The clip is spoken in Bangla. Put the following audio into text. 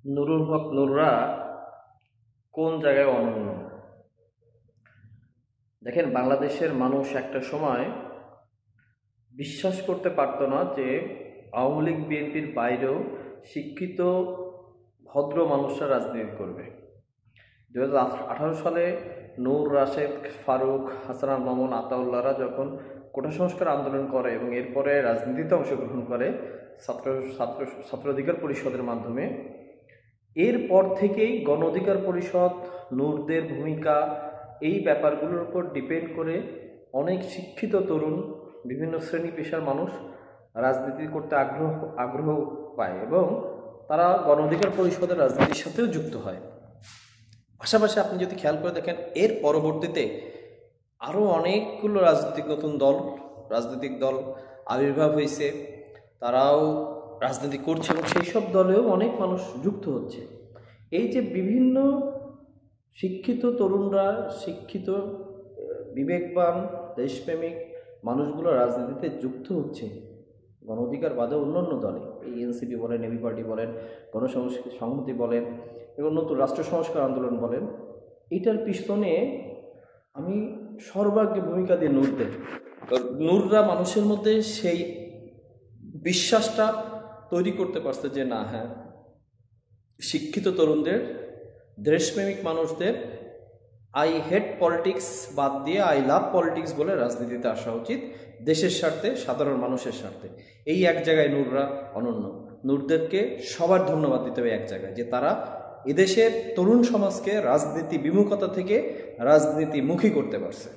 নুরুল হক নুররা কোন জায়গায় অনন্য? দেখেন, বাংলাদেশের মানুষ একটা সময় বিশ্বাস করতে পারতো না যে আওয়ামী লীগ বিএনপির বাইরেও শিক্ষিত ভদ্র মানুষরা রাজনীতি করবে। 2018 সালে নূর রাশেদ, ফারুক, হাসান মামুন, আতাউল্লাহরা যখন কোটা সংস্কার আন্দোলন করে এবং এরপরে রাজনীতিতে অংশগ্রহণ করে ছাত্র ছাত্র ছাত্র অধিকার পরিষদের মাধ্যমে, এরপর থেকেই গণ অধিকার পরিষদ, নূরদের ভূমিকা, এই ব্যাপারগুলোর উপর ডিপেন্ড করে অনেক শিক্ষিত তরুণ, বিভিন্ন শ্রেণী পেশার মানুষ রাজনীতি করতে আগ্রহ পায় এবং তারা গণ অধিকার পরিষদের রাজনীতির সাথেও যুক্ত হয়। পাশাপাশি আপনি যদি খেয়াল করে দেখেন, এর পরবর্তীতে আরও অনেকগুলো রাজনৈতিক দল আবির্ভাব হয়েছে, তারাও রাজনীতি করছে এবং সেই সব দলেও অনেক মানুষ যুক্ত হচ্ছে। এই যে বিভিন্ন শিক্ষিত তরুণরা, শিক্ষিত বিবেকবান দেশপ্রেমিক মানুষগুলো রাজনীতিতে যুক্ত হচ্ছে, গণ অধিকার বাদে অন্যান্য দলে, এই এনসিপি বলেন, এবি পার্টি বলেন, সংহতি বলেন এবং নতুন রাষ্ট্র সংস্কার আন্দোলন বলেন, এটার পিছনে আমি সর্বাগ্রে ভূমিকা দিয়ে নূররা মানুষের মধ্যে সেই বিশ্বাসটা তৈরি করতে পারছে যে না, হ্যাঁ, শিক্ষিত তরুণদের, দেশপ্রেমিক মানুষদের আই হেট পলিটিক্স বাদ দিয়ে আই লাভ পলিটিক্স বলে রাজনীতিতে আসা উচিত, দেশের স্বার্থে, সাধারণ মানুষের স্বার্থে। এই এক জায়গায় নূররা অনন্য। নূরদেরকে সবার ধন্যবাদ দিতে হবে এক জায়গায়, যে তারা এদেশের তরুণ সমাজকে রাজনীতি বিমুখতা থেকে রাজনীতিমুখী করতে পারছে।